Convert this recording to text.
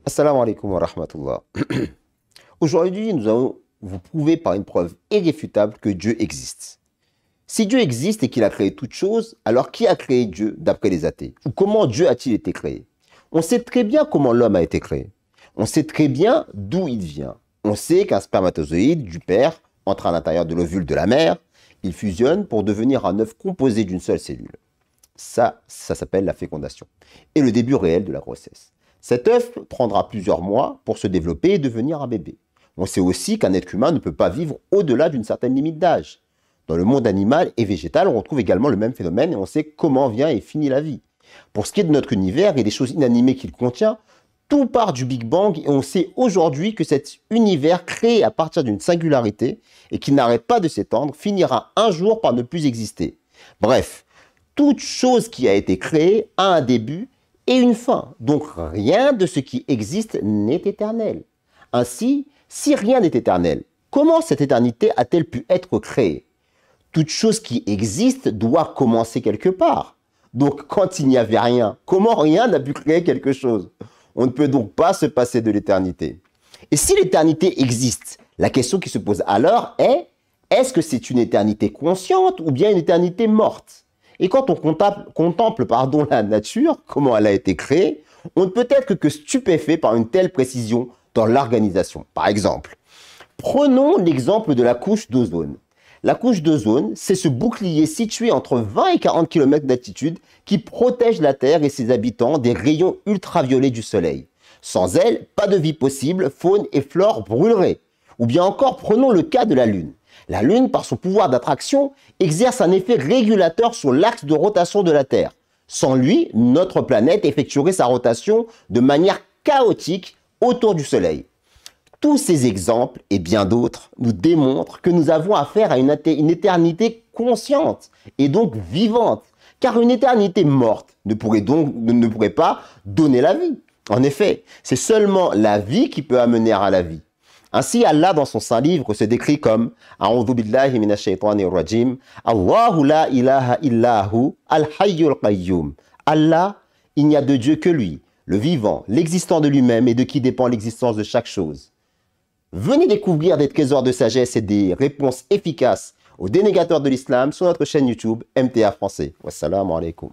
Assalamu alaikum wa rahmatullah. Aujourd'hui, nous allons vous prouver par une preuve irréfutable que Dieu existe. Si Dieu existe et qu'il a créé toutes choses, alors qui a créé Dieu d'après les athées? Ou comment Dieu a-t-il été créé? On sait très bien comment l'homme a été créé. On sait très bien d'où il vient. On sait qu'un spermatozoïde du père entre à l'intérieur de l'ovule de la mère, il fusionne pour devenir un œuf composé d'une seule cellule. Ça s'appelle la fécondation. Et le début réel de la grossesse. Cet œuf prendra plusieurs mois pour se développer et devenir un bébé. On sait aussi qu'un être humain ne peut pas vivre au-delà d'une certaine limite d'âge. Dans le monde animal et végétal, on retrouve également le même phénomène et on sait comment vient et finit la vie. Pour ce qui est de notre univers et des choses inanimées qu'il contient, tout part du Big Bang et on sait aujourd'hui que cet univers créé à partir d'une singularité et qui n'arrête pas de s'étendre finira un jour par ne plus exister. Bref, toute chose qui a été créée a un début et une fin. Donc rien de ce qui existe n'est éternel. Ainsi, si rien n'est éternel, comment cette éternité a-t-elle pu être créée? Toute chose qui existe doit commencer quelque part. Donc quand il n'y avait rien, comment rien n'a pu créer quelque chose? On ne peut donc pas se passer de l'éternité. Et si l'éternité existe, la question qui se pose alors est, est-ce que c'est une éternité consciente ou bien une éternité morte? Et quand on contemple la nature, comment elle a été créée, on ne peut être que stupéfait par une telle précision dans l'organisation. Par exemple, prenons l'exemple de la couche d'ozone. La couche d'ozone, c'est ce bouclier situé entre 20 et 40 km d'altitude qui protège la Terre et ses habitants des rayons ultraviolets du Soleil. Sans elle, pas de vie possible, faune et flore brûleraient. Ou bien encore, prenons le cas de la Lune. La Lune, par son pouvoir d'attraction, exerce un effet régulateur sur l'axe de rotation de la Terre. Sans lui, notre planète effectuerait sa rotation de manière chaotique autour du Soleil. Tous ces exemples, et bien d'autres, nous démontrent que nous avons affaire à une éternité consciente et donc vivante, car une éternité morte ne pourrait pas donner la vie. En effet, c'est seulement la vie qui peut amener à la vie. Ainsi, Allah, dans son saint livre, se décrit comme « A'udhu billahi minash shaitanir rajim, Allahu la ilaha illahu, al-hayyul qayyum » Allah, il n'y a de Dieu que lui, le vivant, l'existant de lui-même et de qui dépend l'existence de chaque chose. Venez découvrir des trésors de sagesse et des réponses efficaces aux dénégateurs de l'islam sur notre chaîne YouTube MTA Français. Wassalamu alaikum.